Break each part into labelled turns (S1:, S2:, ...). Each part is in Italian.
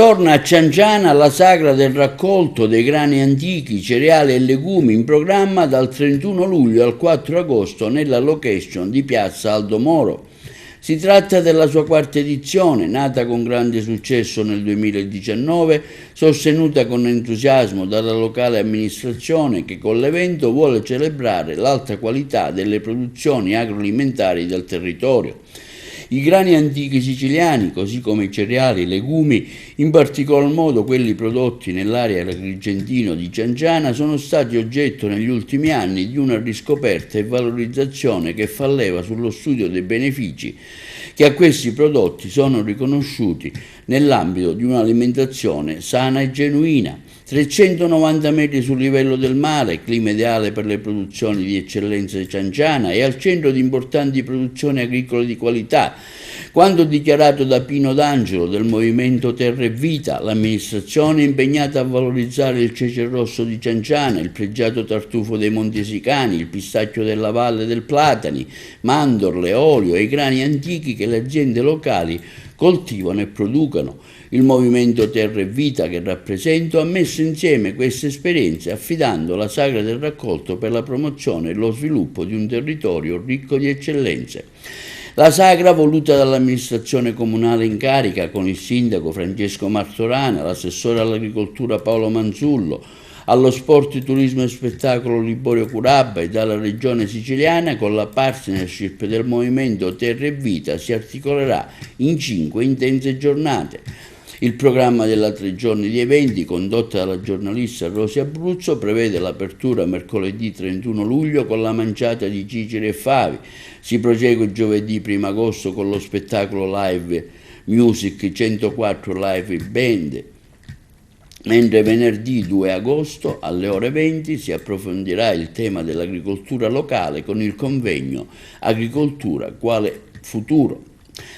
S1: Torna a Cianciana la sagra del raccolto dei grani antichi, cereali e legumi in programma dal 31 luglio al 4 agosto nella location di Piazza Aldo Moro. Si tratta della sua quarta edizione, nata con grande successo nel 2019, sostenuta con entusiasmo dalla locale amministrazione che con l'evento vuole celebrare l'alta qualità delle produzioni agroalimentari del territorio. I grani antichi siciliani, così come i cereali e i legumi, in particolar modo quelli prodotti nell'area agrigentino di Cianciana, sono stati oggetto negli ultimi anni di una riscoperta e valorizzazione che fa leva sullo studio dei benefici che a questi prodotti sono riconosciuti nell'ambito di un'alimentazione sana e genuina. 390 metri sul livello del mare, clima ideale per le produzioni di eccellenza di Cianciana e al centro di importanti produzioni agricole di qualità. Quando dichiarato da Pino D'Angelo del Movimento Terra e Vita, l'amministrazione è impegnata a valorizzare il cece rosso di Cianciana, il pregiato tartufo dei Montesicani, il pistacchio della Valle del Platani, mandorle, olio e i grani antichi che le aziende locali coltivano e producono. Il Movimento Terra e Vita che rappresento ha messo insieme queste esperienze affidando la sagra del raccolto per la promozione e lo sviluppo di un territorio ricco di eccellenze. La sagra, voluta dall'amministrazione comunale in carica con il sindaco Francesco Martorana, l'assessore all'agricoltura Paolo Manzullo, allo sport, turismo e spettacolo Liborio Curabba e dalla regione siciliana, con la partnership del Movimento Terra e Vita, si articolerà in 5 intense giornate. Il programma della 3 giorni di eventi, condotta dalla giornalista Rosi Abruzzo, prevede l'apertura mercoledì 31 luglio con la manciata di Ciceri e Favi. Si prosegue giovedì 1 agosto con lo spettacolo live music 104 live band, mentre venerdì 2 agosto alle ore 20 si approfondirà il tema dell'agricoltura locale con il convegno Agricoltura quale futuro.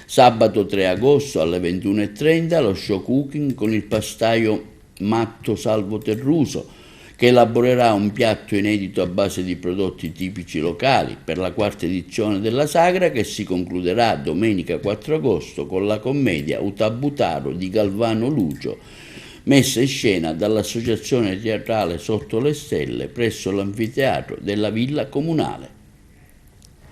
S1: Sabato 3 agosto alle 21:30 lo show cooking con il pastaio Matto Salvo Terruso, che elaborerà un piatto inedito a base di prodotti tipici locali per la quarta edizione della sagra, che si concluderà domenica 4 agosto con la commedia Utabutaro di Galvano Lucio, messa in scena dall'Associazione Teatrale Sotto le Stelle presso l'anfiteatro della Villa Comunale.